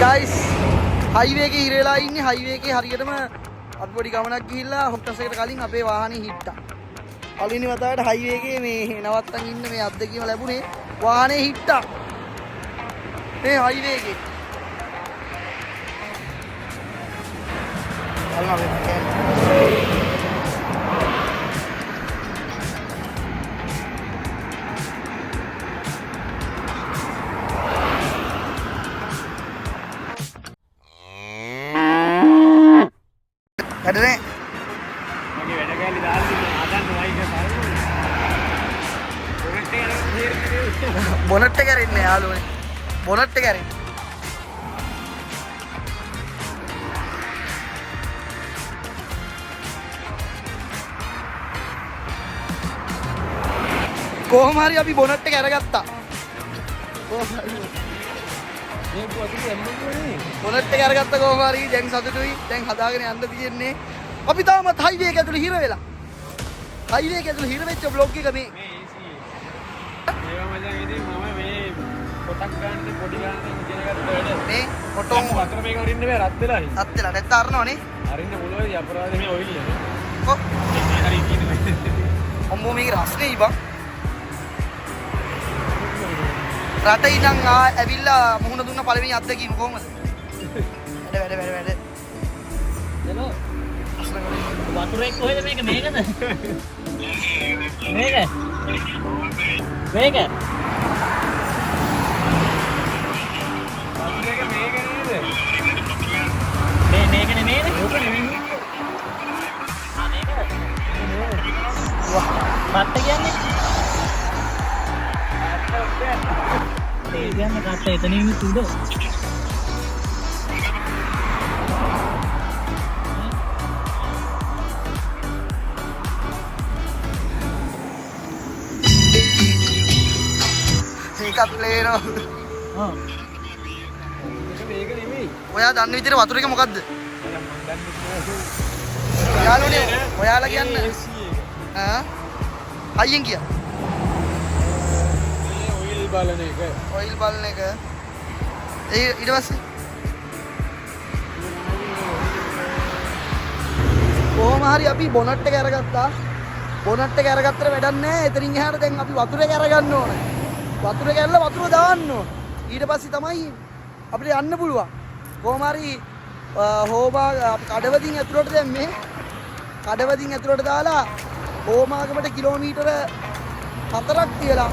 guys, highway එකේ ඉරලා ඉන්නේ. highway එකේ හරියටම අපි පොඩි ගමනක් ගිහිල්ලා හොක්ටස් එකට කලින් අපේ වාහනේ හිට්ටා. අලිනි වතාවට highway එකේ මේ නවත්තන් ඉන්න මේ අත්දැකීම ලැබුණේ වාහනේ හිට්ටා. මේ highway එකේ. අල්ලා වෙන්නේ. වැඩනේ මගේ වැඩ කැලි දාලා ආදන්න වයික කරමු බොනට් එක ඇරෙන්නේ යාළුවනේ බොනට් එක ඇරෙන්නේ කොහොම හරි අපි බොනට් එක අරගත්තා කොහොම හරි මේ පොතේ එන්නේ බොනට් එක අරගත්ත කොහොම හරි දැන් සතුටුයි දැන් හදාගෙන යන්න තියෙන්නේ අපි තාමත් highway එක ඇතුළේ හිර වෙලා highway එක ඇතුළේ හිර වෙච්ච බ්ලොග් එක මේ මේවා මචං ඉතින් මම මේ පොතක් ගන්න පොඩි ගන්න ඉගෙන ගත්ත වැඩ මේ ෆොටෝ වතුර මේක අරින්න බෑ රත් වෙලා රත් වෙලා නැත්නම් අරනවනේ අරින්න මොනවද අපරාධ මේ ඔයිලිය කො හරි ඉන්නේ අම්මෝ මේක රස්නේ ඉබා රට ඉඳන් ඇවිල්ලා මුහුණ දුන්න පළවෙනි අත්දැකීම කොහමද වැඩ එලෝ වතුරේ කොහෙද මේක මේකද මේක මේක නේද මේක නෙමෙයිද ඕක නෙමෙයි ආ මේකද මත්ත කියන්නේ ඒ කියන්නේ කට්ට එතනින් උඩ මේකත් ලේනෝ ආ මේක නෙමෙයි ඔයා දන්න විදිහට වතුර එක මොකද්ද යාළුවනේ ඔයාලා කියන්න අයියෙන් කිය ඔයිල් බලන එක ඔයිල් බලන එක ඒ ඊට පස්සේ කොහොම හරි අපි බොනට් එක අරගත්තා බොනට් එක අරගත්තට වැඩක් නැහැ එතනින් එහාට දැන් අපි වතුර එක අරගන්න ඕනේ වතුර කැල්ල වතුර දාන්න ඕනේ ඊට පස්සේ තමයි අපිට යන්න පුළුවන් කොහොම හරි හෝමා කඩවදින් ඇතුළට දැම්මේ කඩවදින් ඇතුළට දාලා හෝමාගමට කිලෝමීටර 4ක් තියලා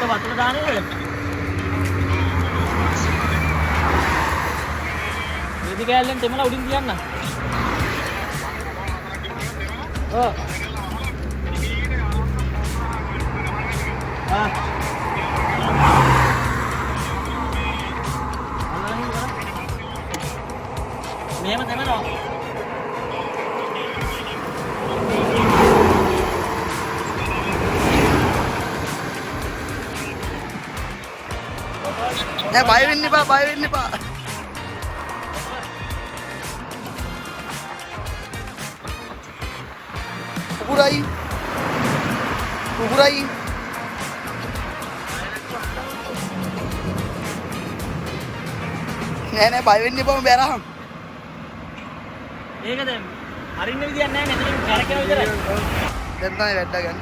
වතුර දාන්නේ නේද? මේදි කැලෙන් තෙමලා උඩින් තියන්න. ඔව්. ආ. මෙහෙම තෙමනවා. නෑ බය වෙන්න එපා කුකුරයි නෑ බය වෙන්න එපා බැරහම් මේක දැන් අරින්න විදියක් නැහැ නේ එතනින් කරකෙන විතරයි. දැන් තමයි වැට්ටා ගන්න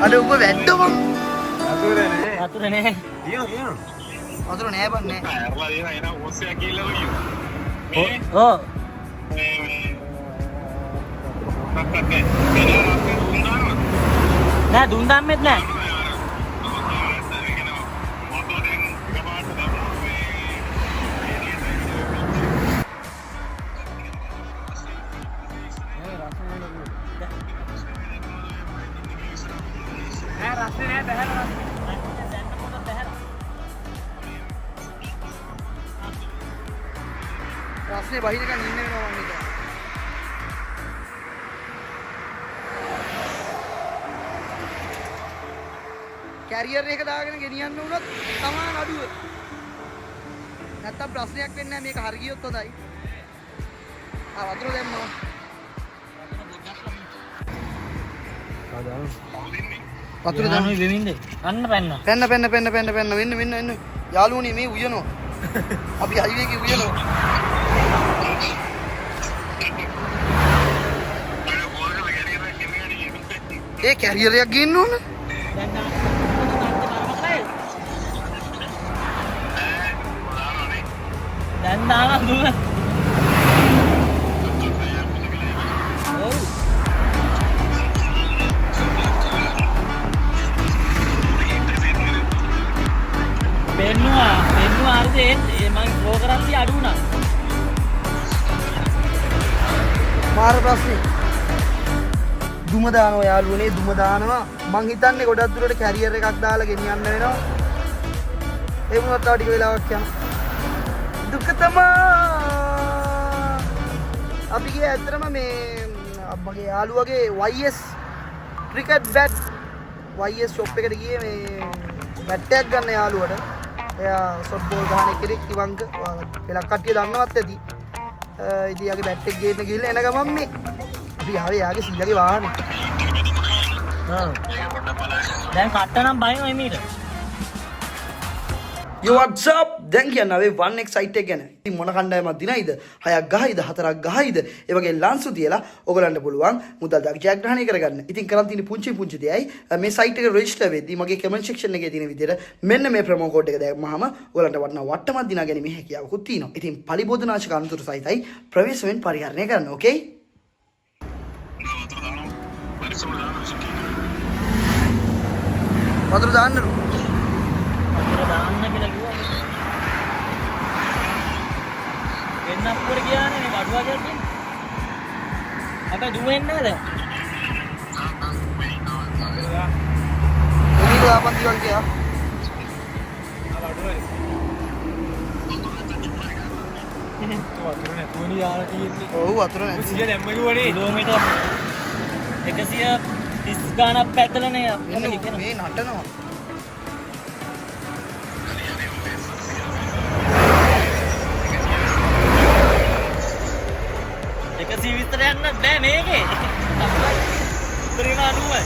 අනේ උඹ වැට්ටෝ මං වතුර නෑ වතුර නැහැ. දියෝ වතුර නෑ බං නෑ ඇරලා දින එන ඕස්සයක් කියලා වගේ ඔව්. නෑ දුන් දාන්නෙත් නෑ. රස්නේ නෑ බහැලා රස්නේ බහිනකන් ඉන්න වෙනවා මම හිතා කැරියර් එක දාගෙන ගෙනියන්න උනොත් සමාන අඩුව නැත්තම් ප්‍රශ්නයක් වෙන්නේ නැහැ මේක හරි ගියොත් හොඳයි වතුර දැම්මා. වතුර දැම්මා. යාළුවෝ වෙමින්ද? අන්න පැන්න. පැන්න වෙන්න. යාළුවනේ මේ උයනවා. අපි හයිවේ එකේ උයනවා. ඒ කැරියරයක් ගේන්න ඕන. දැන් දානවා දුව. ඔව්. පෙන්නුවා අර්ධයෙන් මං ෆ්ලෝ කරන්නේ අඩු වුණා. මාර ප්‍රශ්නේ. දුම දානවා යාළුවනේ දුම දානවා. මං හිතන්නේ ගොඩක් දුරට කැරියර් එකක් දාලා ගෙනියන්න වෙනවා. ඒ වුණත් තව ටික වෙලාවක් යනවා. දුක තමා. අපි ගියේ ඇත්තටම මේ මගේ යාළුවගේ YS cricket bat YS shop එකට ගියේ මේ බැට් එකක් ගන්න යාළුවට. එයා ෂොට් බෝල් ගහන එකෙක් ඉවංග වෙලක් කට්ටිය දන්නවත් ඇති. ඉතින් යාගේ බැට් එක ගේන්න ගිහලා එන ගමන් මේ අපි ආවේ යාගේ සීයාගේ වාහනේ. දැන් කට්ට නම් බයිනවා එමීට. Yo what's up? දැන් කියන්න ආවේ 1x site එක ගැන. ඉතින් මොන කණ්ඩායමක් දිනයිද? 6ක් ගහයිද? 4ක් ගහයිද? ඒ වගේ ලන්සු තියලා ඔයගලන්ට පුළුවන් මුදල් ජයග්‍රහණය කරගන්න. ඉතින් කරන් තියෙන පුංචි දෙයයි මේ site එක register වෙද්දී මගේ comment section එකේ තියෙන විදිහට මෙන්න මේ promo code එක දැම්මහම ඔයගලන්ට වටිනා වට්ටමක් දිනා ගැනීමේ හැකියාවකුත් තියෙනවා. ඉතින් පලිබෝධනාශක අනුතුරු සහිතයි ප්‍රවේශයෙන් පරිහරණය කරන්න. Okay? වතුර දාන්නලු. වතුර දාන්න කියලා කිව්වා. එන්න අප්පුවට ගියානේ මේ වඩුවා කියන්නේ. අපේ දුවෙන්නේ නැද? එළියට දාපන් තියන් ගියා. වතුර නැතුවනේ යාලා තියෙන්නේ. ඔව් වතුර නැති. 100 දැම්ම කිව්වනේ. කිලෝමීටර් 130 ගානක් පැදලානේ අපි කියන. මේ නටනවා. විතර යන්න බෑ මේකේ. උත්තරීම 90.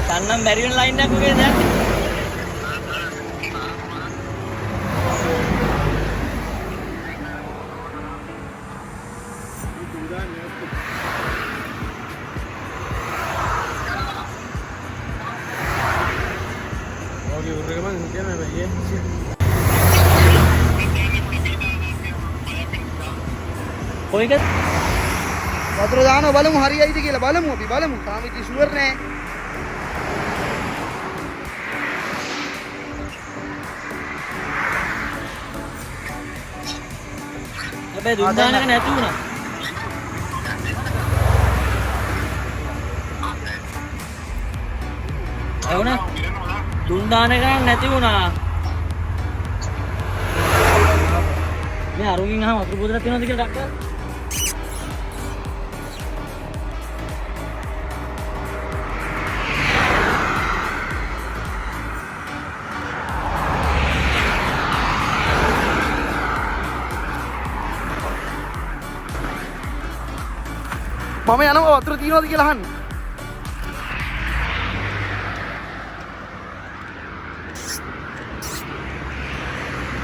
තන්නම් බැරි වෙන ලයින් එකක් උගේ දැන්. ඔගේ උරේ මං කියන්නේ මේ කොයික වතුර දානවා බලමු හරියයිද කියලා බලමු අපි බලමු. තාම ඉතින් ෂුවර් නෑ. හැබැයි දුම් දාන එක නැති වුණා. ඇහුණා? දුම් දාන එක නැති වුණා. මේ අරුණින් අහම වතුර බෝතලක් තියෙනවද කියලා ඩක්කර්. මම යනවා වතුර තියනවද කියලා අහන්න.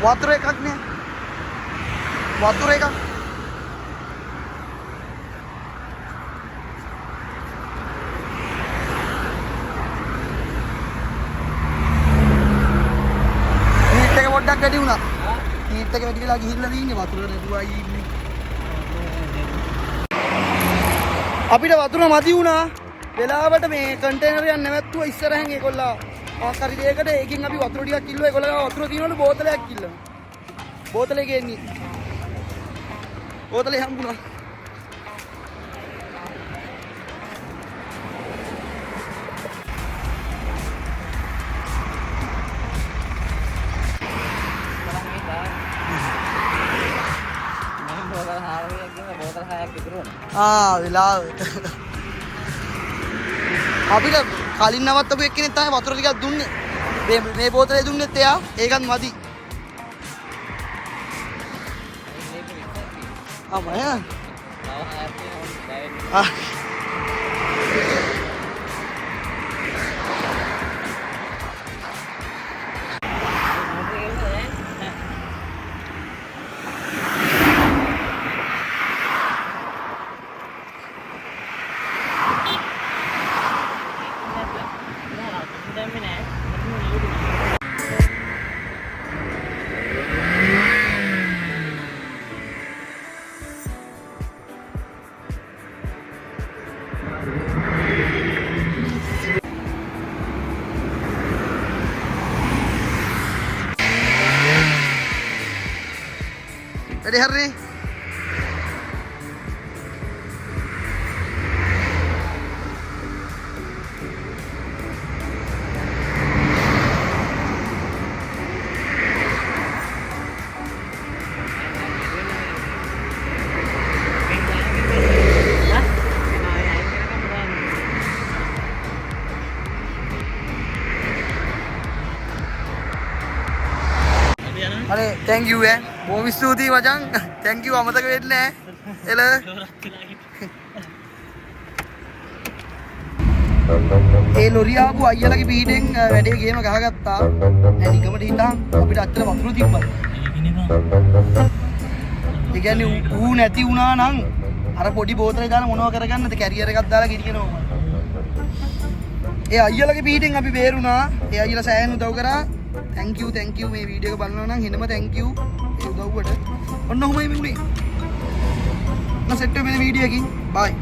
වතුර එකක් නේ. වතුර එකක්. හීට් එක පොඩ්ඩක් වැඩි වුණා. හීට් එක වැඩි වෙලා ගිහිල්ලා තියෙන්නේ වතුර නැතුවයි ඉන්නේ. අපිට වතුර මදි වුණා. වෙලාවට මේ කන්ටේනර් එකක් නැවැත්තුවා ඉස්සරහින් ඒගොල්ලෝ මොකක් හරි දෙයකට ඒකෙන් අපි වතුර ටිකක් කිල්ලුවා. ඒගොල්ලෝ වතුර තියනවලු බෝතලයක් කිල්ලනවා. බෝතලේ ගේන්නේ. බෝතලේ හම්බුණා. වෙලාව අපිට කලින් නවත්තපු එක්කෙනෙක් තමයි වතුර ටිකක් දුන්නේ. මේ බෝතලේ දුන්නෙත් එයා. ඒකත් මදි. Amanhã? Ah. Ah. Ready Harry? Hadi thank you බොහොම ස්තුතියි මචං thank you අමතක වෙන්නේ නැහැ එල ඒ ලොරිය ආපු අයියලගේ පීඩෙන් වැඩේ ගේම ගහගත්තා දැන් නිකමට හිතන් අපිට අච්චර වතුර තිබ්බා ඒ කියන්නේ ඌ නැති වුණා නම් අර පොඩි බෝතලේ දාලා මොනව කරගන්නද කැරියර් එකක් දාලා ගෙනියනවා ඒ අයියලගේ පීඩෙන් අපි බේරුණා ඒ අයියලා සෑහෙන උදව් කරා thank you මේ වීඩියෝ එක බලනවා නම් හිනම thank you ඒ උදව්වට ඔන්න ඔහොමයි මේ උනේ. නැසෙට් වෙන වීඩියෝ එකකින් bye